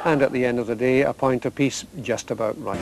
and at the end of the day, a point apiece just about right.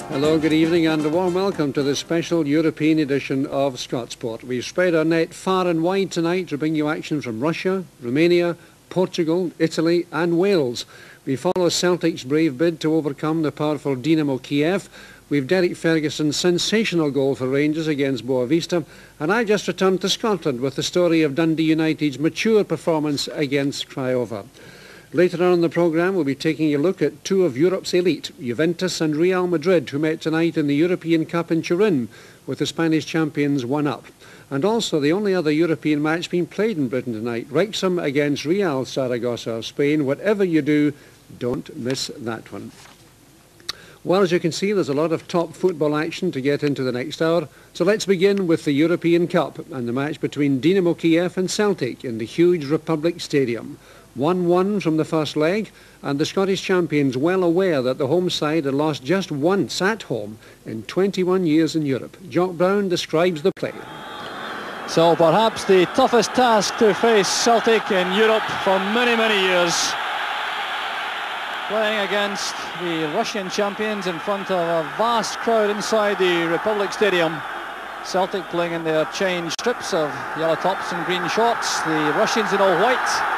Hello, good evening and a warm welcome to this special European edition of Scotsport. We've spread our net far and wide tonight to bring you action from Russia, Romania, Portugal, Italy and Wales. We follow Celtic's brave bid to overcome the powerful Dinámo Kiev. We've Derek Ferguson's sensational goal for Rangers against Boavista, and I just returned to Scotland with the story of Dundee United's mature performance against Craiova. Later on in the programme, we'll be taking a look at two of Europe's elite, Juventus and Real Madrid, who met tonight in the European Cup in Turin, with the Spanish champions one up. And also the only other European match being played in Britain tonight, Wrexham against Real Zaragoza of Spain. Whatever you do, don't miss that one. Well, as you can see, there's a lot of top football action to get into the next hour. So let's begin with the European Cup and the match between Dinámo Kiev and Celtic in the huge Republic Stadium. 1-1 from the first leg, and the Scottish champions well aware that the home side had lost just once at home in 21 years in Europe. Jock Brown describes the play. So perhaps the toughest task to face Celtic in Europe for many, many years. Playing against the Russian champions in front of a vast crowd inside the Republic Stadium. Celtic playing in their change strips of yellow tops and green shorts, the Russians in all white.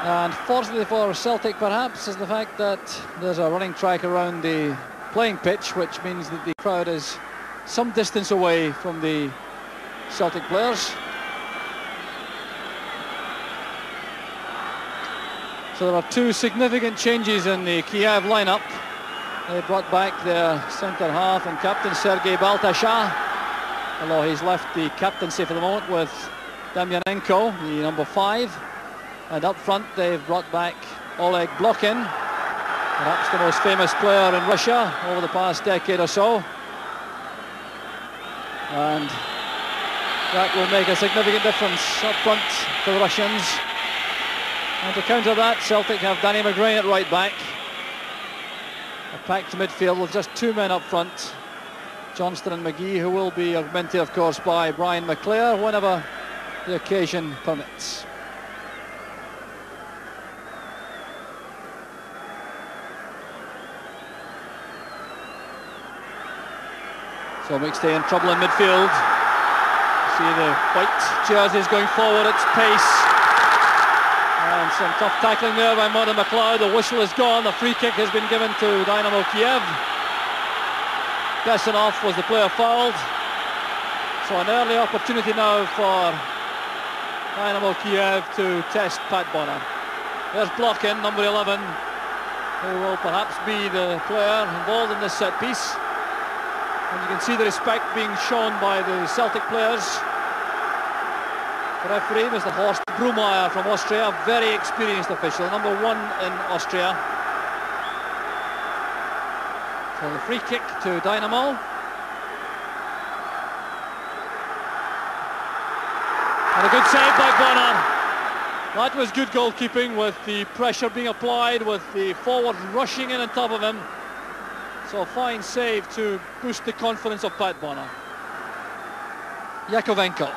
And fortunately for Celtic perhaps is the fact that there's a running track around the playing pitch, which means that the crowd is some distance away from the Celtic players. So there are two significant changes in the Kiev lineup. They brought back their centre half and captain Sergei Bалтача, although he's left the captaincy for the moment with Demьяненко, the number 5. And up front they've brought back Oleg Blochin, perhaps the most famous player in Russia over the past decade or so. And that will make a significant difference up front for the Russians. And to counter that, Celtic have Danny Macgrey at right back. A packed midfield with just two men up front, Johnston and Magee, who will be augmented of course by Brian McClare whenever the occasion permits. So McStay in trouble in midfield. See the white jerseys going forward, it's pace. And some tough tackling there by Martin McLeod. The whistle is gone, the free kick has been given to Dinámo Kiev. Bessonov was the player fouled. So an early opportunity now for Dinámo Kiev to test Pat Bonner. There's Blochin, number 11, who will perhaps be the player involved in this set piece. And you can see the respect being shown by the Celtic players. The referee was the Horst Brummaier from Austria, very experienced official, number 1 in Austria. So the free kick to Dynamo. And a good save by Bonnor. That was good goalkeeping with the pressure being applied, with the forward rushing in on top of him. So a fine save to boost the confidence of Pat Bonnor. Yakovenko.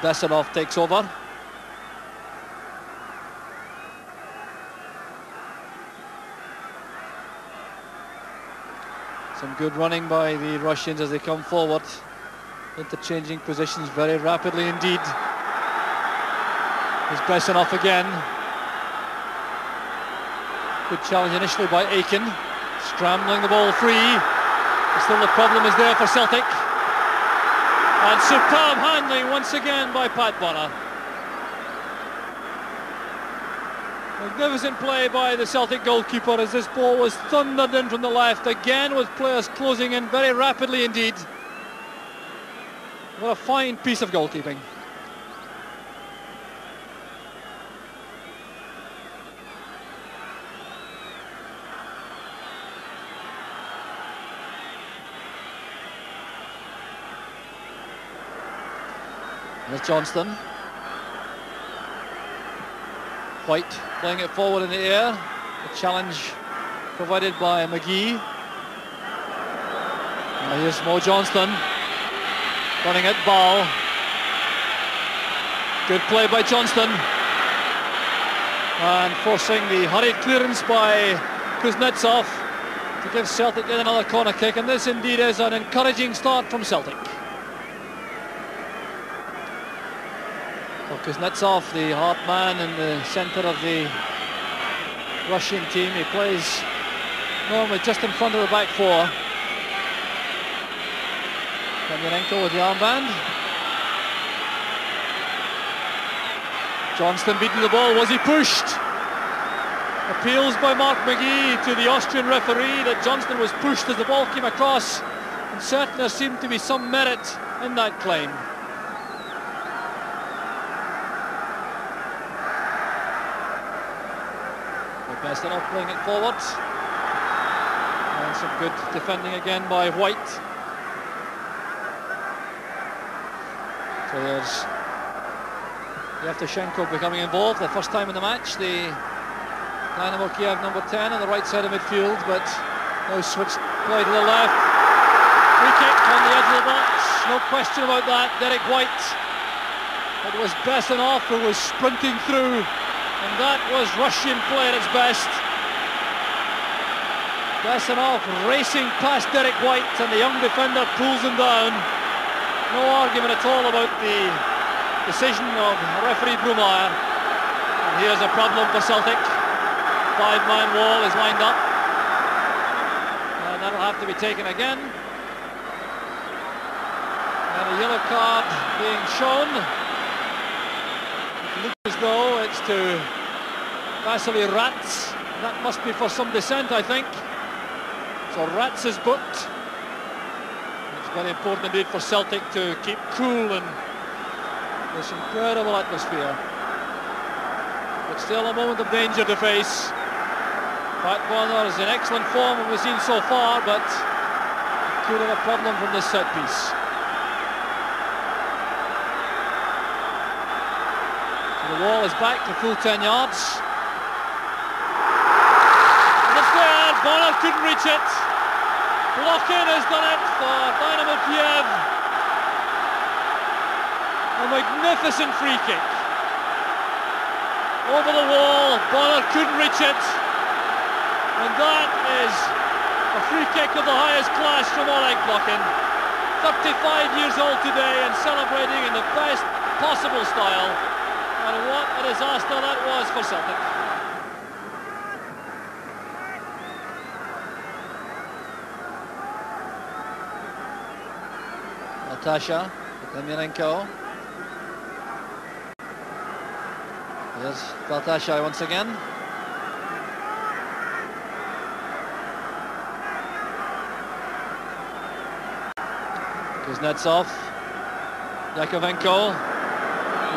Bessonov takes over. Some good running by the Russians as they come forward. Interchanging positions very rapidly indeed. There's Bessonov again. Good challenge initially by Aiken, scrambling the ball free. Still the problem is there for Celtic. And superb handling once again by Pat Bonnor. Magnificent play by the Celtic goalkeeper as this ball was thundered in from the left, again with players closing in very rapidly indeed. What a fine piece of goalkeeping. There's Johnston. White playing it forward in the air. The challenge provided by Maggi. Now here's Mo Johnston running at Balj. Good play by Johnston. And forcing the hurried clearance by Kuznetsov to give Celtic yet another corner kick. And this indeed is an encouraging start from Celtic. Well, Kuznetsov, the hard man in the centre of the Russian team, he plays normally just in front of the back four. Demьyanenko with the armband. Johnston beating the ball. Was he pushed? Appeals by Mark Maggi to the Austrian referee that Johnston was pushed as the ball came across, and certainly there seemed to be some merit in that claim. Bessonov playing it forward, and some good defending again by White. So there's Evtushenko becoming involved, the first time in the match, the Dinamo Kiev number 10 on the right side of midfield, but now switched play to the left. Free kick on the edge of the box, no question about that. Derek White. It was Bessonov who was sprinting through, and that was Russian play at its best. Bessonov racing past Derek White, and the young defender pulls him down. No argument at all about the decision of referee Brummaier. And here's a problem for Celtic. Five-man wall is lined up, and that'll have to be taken again. And a yellow card being shown. It looks as though it's to Vasily Rats. That must be for some dissent, I think. So Rats is booked. It's very important indeed for Celtic to keep cool in this incredible atmosphere. But still a moment of danger to face. Pat Bonnor is in excellent form, as we've seen so far, but could have a problem from this set piece. The wall is back to full 10 yards. And it's there, Bonnor couldn't reach it. Blocking has done it for Dynamo Kiev. A magnificent free kick. Over the wall, Bonnor couldn't reach it. And that is a free kick of the highest class from Oleg Blochin. 35 years old today and celebrating in the best possible style. And what a disaster that was for Celtic. Bалтacha, Demьyanenko. Here's Bалтacha once again. Kuznetsov, Yakovenko.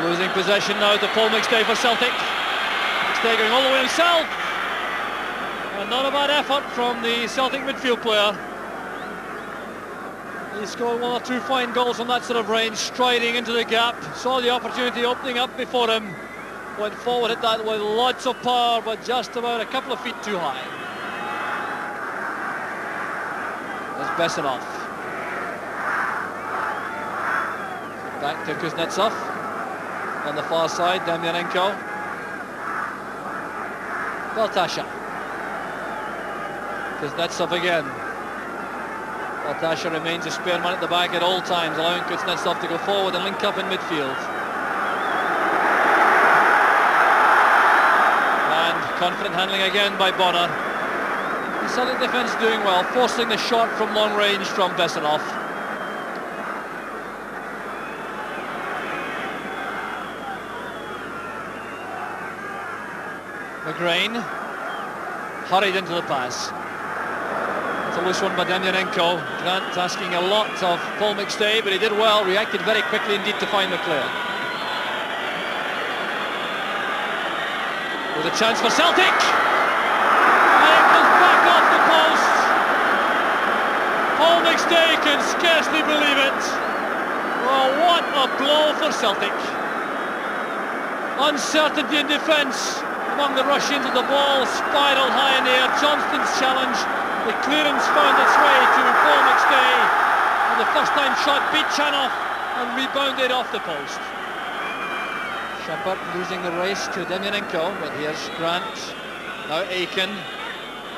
Losing possession now to Paul McStay for Celtic. McStay going all the way himself. And not a bad effort from the Celtic midfield player. He scored one or two fine goals from that sort of range, striding into the gap. Saw the opportunity opening up before him. Went forward, hit that with lots of power, but just about a couple of feet too high. There's Bessonov. Back to Kuznetsov. On the far side, Demьyanenko. Bалтacha. Kuznetsov again. Bалтacha remains a spare man at the back at all times, allowing Kuznetsov to go forward and link up in midfield. And confident handling again by Bonnor. The Celtic defence doing well, forcing the shot from long range from Bessonov. Macgrey hurried into the pass. It's a loose one by Demьяненко. Grant asking a lot of Paul McStay, but he did well, reacted very quickly indeed to find McClare. With a chance for Celtic! And it comes back off the post! Paul McStay can scarcely believe it. Oh, what a blow for Celtic. Uncertainty in defence among the Russians, and the ball spiralled high in the air. Johnston's challenge, the clearance found its way to Paul McStay, and the first time shot beat Chanov and rebounded off the post. Shepard losing the race to Demьяненko, but here's Grant, now Aiken,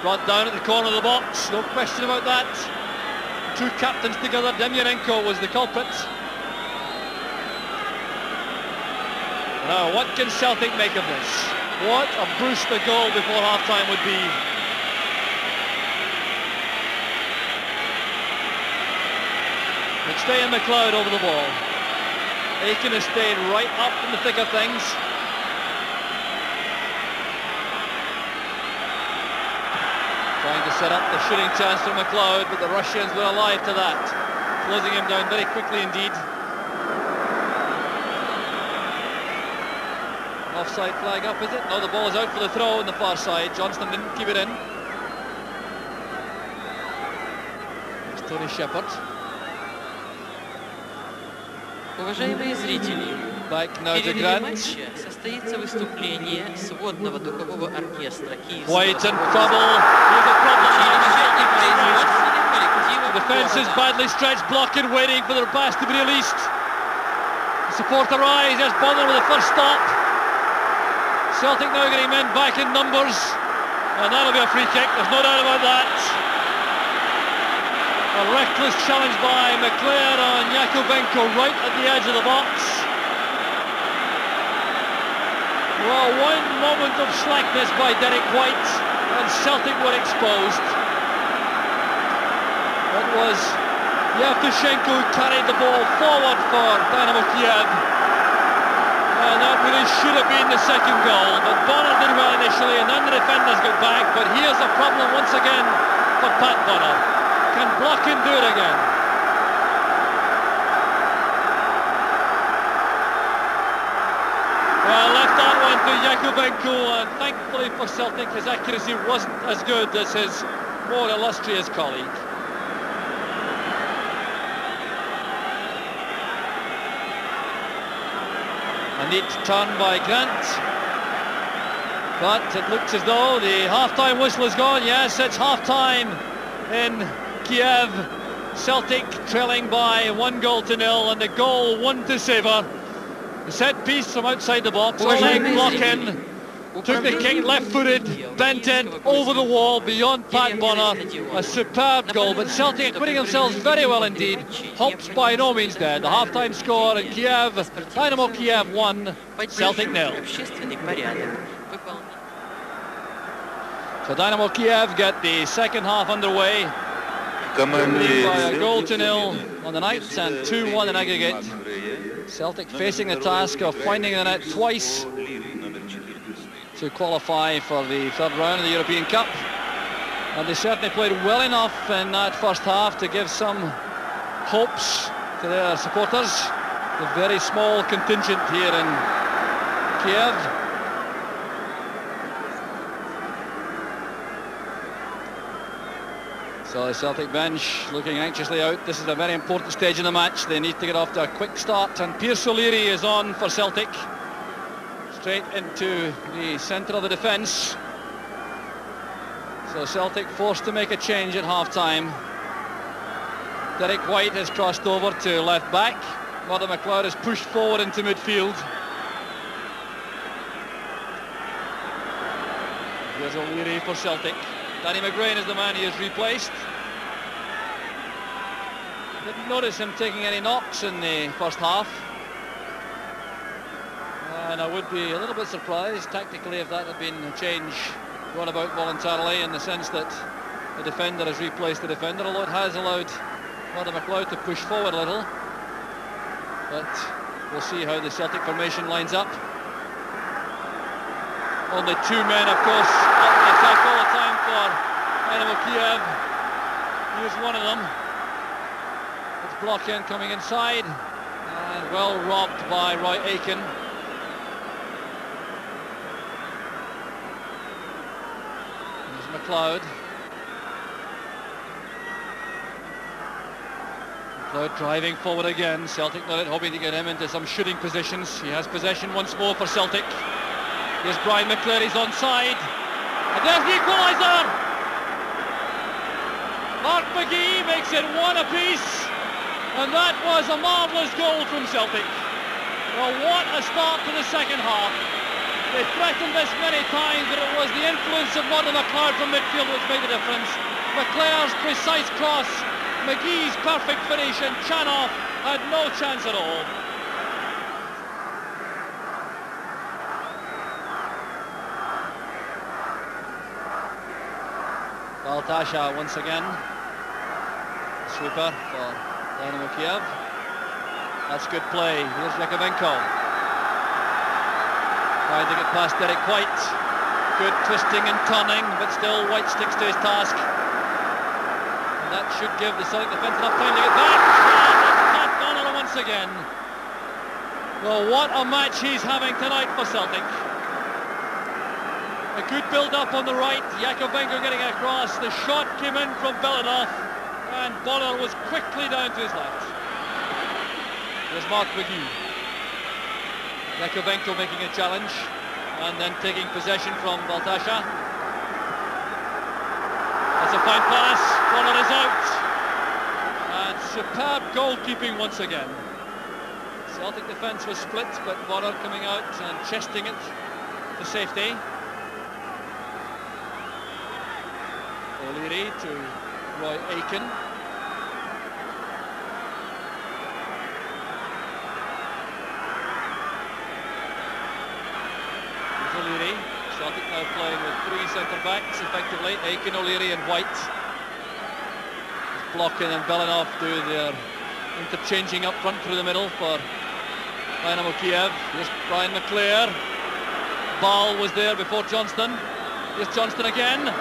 brought down at the corner of the box, no question about that. Two captains together, Demьяненko was the culprit. Now, what can Celtic make of this? What a boost the goal before half-time would be. McStay and McLeod over the ball. Aiken has stayed right up in the thick of things. Trying to set up the shooting chance for McLeod, but the Russians were alive to that. Closing him down very quickly indeed. Offside flag up, is it? No, the ball is out for the throw on the far side. Johnston didn't keep it in. It's Tony Shepard. Уважаемые зрители, в перерыве матча состоится выступление сводного духового оркестра White Киевского in trouble. Here's a problem. училища и производственных коллективов The defence is города. badly stretched, Blocking waiting for their pass to be released. The support arrives, there's Bonnell with the first stop. Celtic now getting men back in numbers, and that'll be a free kick, there's no doubt about that. A reckless challenge by McClare on Yakovenko right at the edge of the box. Well, one moment of slackness by Derek White, and Celtic were exposed. It was Evtушенко who carried the ball forward for Dynamo Kiev. And that really should have been the second goal, but Bonnell did well initially, and then the defenders got back. But here's a problem once again for Pat Bonnell. Can Blochin do it again? Well, left that one to Yakovenko, and thankfully for Celtic, his accuracy wasn't as good as his more illustrious colleague. A neat turn by Grant, but it looks as though the half-time whistle is gone. Yes, it's half-time in Kiev. Celtic trailing by 1-0, and the goal won to savour. The set piece from outside the box. Oleg Blochin took the kick left-footed, bent it over the wall beyond Pat Bonnell. A superb goal, but Celtic acquitting themselves very well indeed. Hopes by no means dead. The half-time score in Kiev, Dynamo Kiev 1, Celtic 0. So Dynamo Kiev get the second half underway. Lead by a goal to 0 on the night and 2-1 in aggregate. Celtic facing the task of finding the net twice to qualify for the third round of the European Cup, and they certainly played well enough in that first half to give some hopes to their supporters. The very small contingent here in Kiev. So the Celtic bench looking anxiously out. This is a very important stage in the match. They need to get off to a quick start, and Liri is on for Celtic. Straight into the centre of the defence. So Celtic forced to make a change at half-time. Derek White has crossed over to left back. Mother McLeod has pushed forward into midfield. Here's O'Leary for Celtic. Danny McGrain is the man he has replaced. Didn't notice him taking any knocks in the first half. And I would be a little bit surprised tactically if that had been a change brought about voluntarily, in the sense that the defender has replaced the defender, although it has allowed Mother McLeod to push forward a little. But we'll see how the Celtic formation lines up. Only two men, of course, up in attack all the time for Diнамо Kiev. Here's one of them. It's Blockin coming inside, and well robbed by Roy Aitken. There's McLeod. McLeod driving forward again. Celtic not hoping to get him into some shooting positions. He has possession once more for Celtic. Here's Brian McClure, he's onside. And there's the equaliser! Mark Maggi makes it one apiece. And that was a marvellous goal from Celtic. Well, what a start to the second half. They threatened this many times, but it was the influence of Model McLeod from midfield which made the difference. McClure's precise cross, McGee's perfect finish, and Chanov had no chance at all. Bалтача once again. Sweeper for Diнамо Kiev. That's good play. Here's Yakovenko. Trying to get past Derek White. Good twisting and turning, but still White sticks to his task. And that should give the Celtic defence enough time to get back. And it's Bonnell once again. Well, what a match he's having tonight for Celtic. A good build-up on the right, Yakovenko getting across, the shot came in from Belanoff, and Bonnell was quickly down to his left. There's Mark Maggi. Yakovenko making a challenge, and then taking possession from Bалтача. That's a fine pass, Bonnell is out. And superb goalkeeping once again. Celtic defence was split, but Bonnell coming out and chesting it to safety. Liri to Roy Aitken. Liri. Celtic now playing with three centre-backs effectively, Aitken, O'Leary and White. Blockin and Belanov do their interchanging up front through the middle for Diнамо Kiev. Here's Brian McClure. Balj was there before Johnston. Here's Johnston again.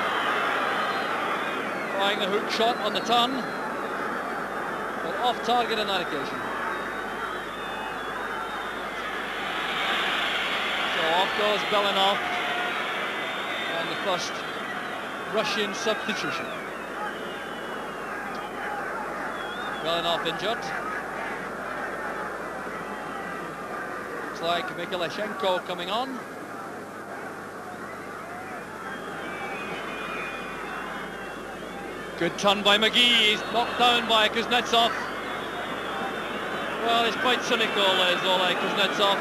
Trying the hook shot on the turn, but off target on that occasion. So off goes Belanov, and the first Russian substitution. Belanov injured. Looks like Mihайличенко coming on. Good turn by Maggi, he's knocked down by Kuznetsov. Well, he's quite cynical, is Oleg Kuznetsov.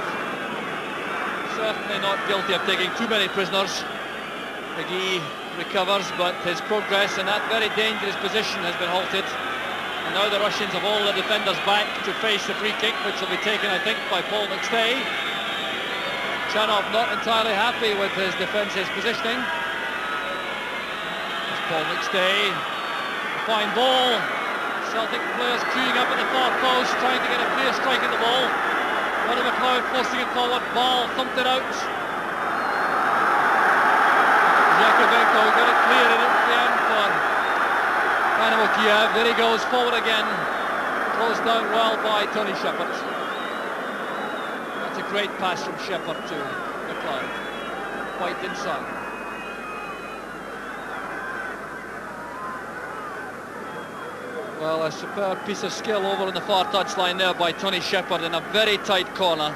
Certainly not guilty of taking too many prisoners. Maggi recovers, but his progress in that very dangerous position has been halted. And now the Russians have all the defenders back to face the free kick, which will be taken, I think, by Paul McStay. Chanov not entirely happy with his defence's positioning. There's Paul McStay. Fine ball. Celtic players queuing up at the far post, trying to get a clear strike at the ball. Model McLeod forcing it forward. Balj thumped it out. Yakovenko got it clear in at the end for Diнамо Kiev. There he goes forward again. Closed down well by Tony Shepard. That's a great pass from Shepard to McLeod. White inside. Well, a superb piece of skill over on the far touchline there by Tony Shepard in a very tight corner,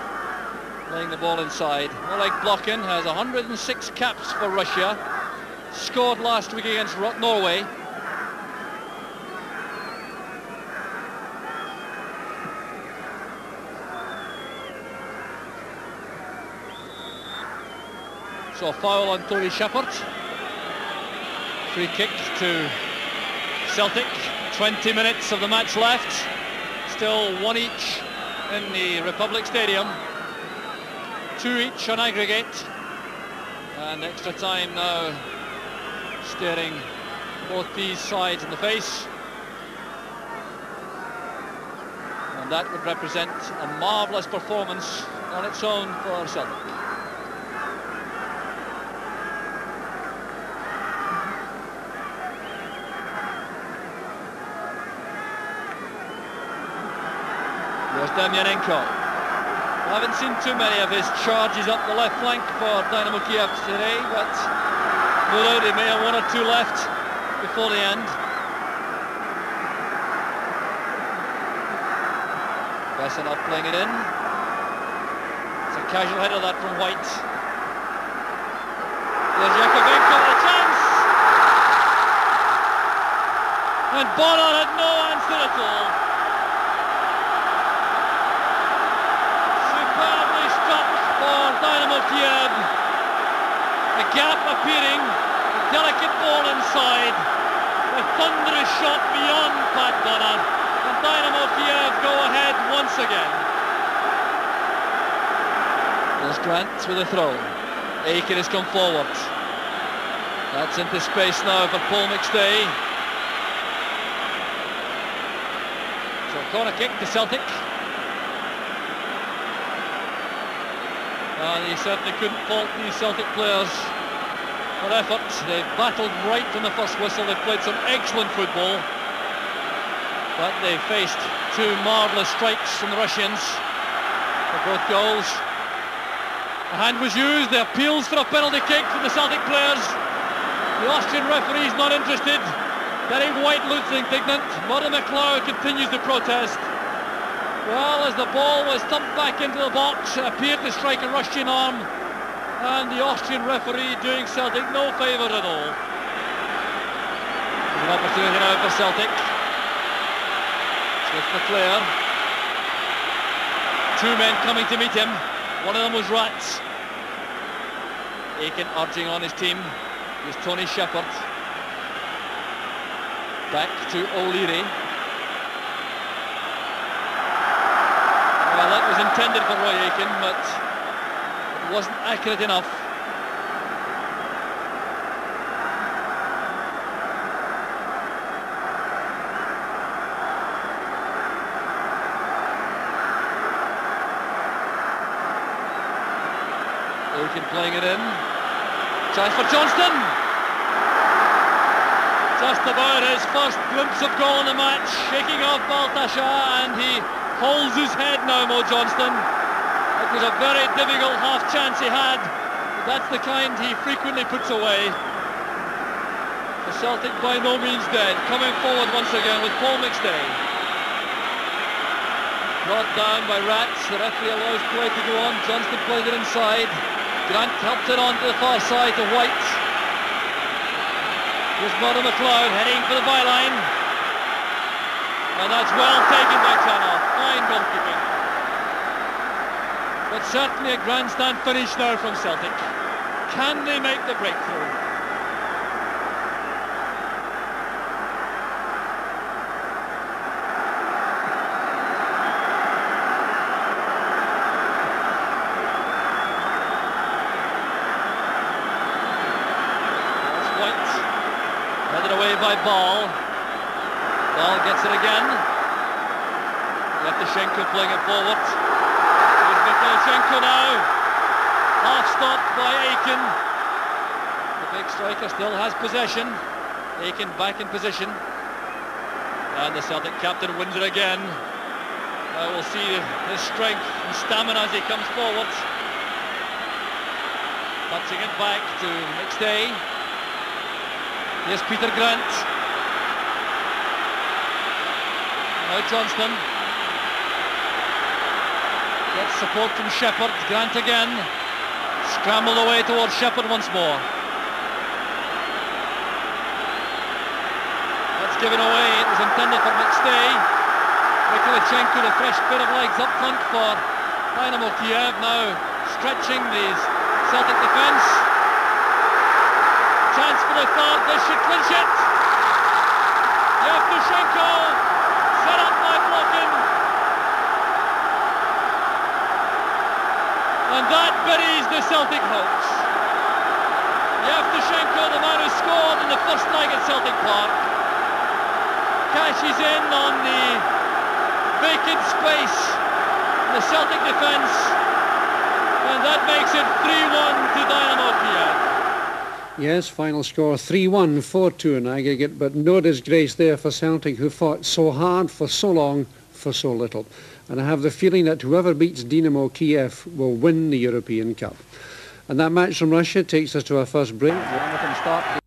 laying the ball inside. Oleg Blochin has 106 caps for Russia, scored last week against Norway. So foul on Tony Shepard. Free kick to Celtic. 20 minutes of the match left, still one each in the Republic Stadium, two each on aggregate, and extra time now staring both these sides in the face, and that would represent a marvellous performance on its own for Celtic. There's Demьяненko. I haven't seen too many of his charges up the left flank for Dinámo Kiev today, but no doubt he may have one or two left before the end. Bessonov playing it in. It's a casual header that from White. There's Yakovenko with a chance. And Bonnner had no answer at all. Superbly struck for Dinámo Kiev. A gap appearing, a delicate ball inside. A thunderous shot beyond Pat Bonnner. And Dinámo Kiev go ahead once again. There's Grant with a throw. Aiken has come forward. That's into space now for Paul McStay. So corner kick to Celtic. And he certainly couldn't fault these Celtic players for effort. They battled right from the first whistle. They played some excellent football. But they faced two marvellous strikes from the Russians for both goals. A hand was used. The appeals for a penalty kick from the Celtic players. The Austrian referee's not interested. Derek White looks indignant. Murdo McLeod continues to protest. Well, as the ball was thumped back into the box, it appeared to strike a Russian arm, and the Austrian referee doing Celtic no favour at all. There's an opportunity now for Celtic. Smith McClare. Two men coming to meet him. One of them was Rats. Aiken urging on his team. Here's Tony Shepherd. Back to O'Leary. Well, that was intended for Roy Aiken, but it wasn't accurate enough. Aiken playing it in. Chance for Johnston. Just about his first glimpse of goal in the match, shaking off Bалтача, and he holds his head now, Mo Johnston. It was a very difficult half chance he had, but that's the kind he frequently puts away. The Celtic by no means dead, coming forward once again with Paul McStay. Brought down by Rats, the referee allows play to go on. Johnston plays it inside. Grant helps it on to the far side to White. Here's Murdo McLeod heading for the byline. And that's well taken by Chanov. Fine goalkeeping. But certainly a grandstand finish now from Celtic. Can they make the breakthrough? By Balj. Balj gets it again. Евтушенко playing it forward. Here's Mihайличенko now. Half stopped by Aiken. The big striker still has possession. Aiken back in position. And the Celtic captain wins it again. We'll see his strength and stamina as he comes forward. Touching it back to McStay. Here's Peter Grant. Now Johnston. Gets support from Shepherd. Grant again. Scrambled away towards Shepherd once more. That's given away. It was intended for McStay. Mihайличенko, the fresh pair of legs up front for Dinámo Kiev, now stretching the Celtic defence. Chance for the third, they should clinch it. Евтушенко set up by Blocking. And that buries the Celtic hopes. Евтушенko, the man who scored in the first leg at Celtic Park, cashes in on the vacant space in the Celtic defence, and that makes it 3-1 to Dinámo Kiev. Yes, final score 3-1, 4-2 in aggregate, but no disgrace there for Celtic, who fought so hard for so long for so little. And I have the feeling that whoever beats Dinámo Kiev will win the European Cup. And that match from Russia takes us to our first break. Jonathan start.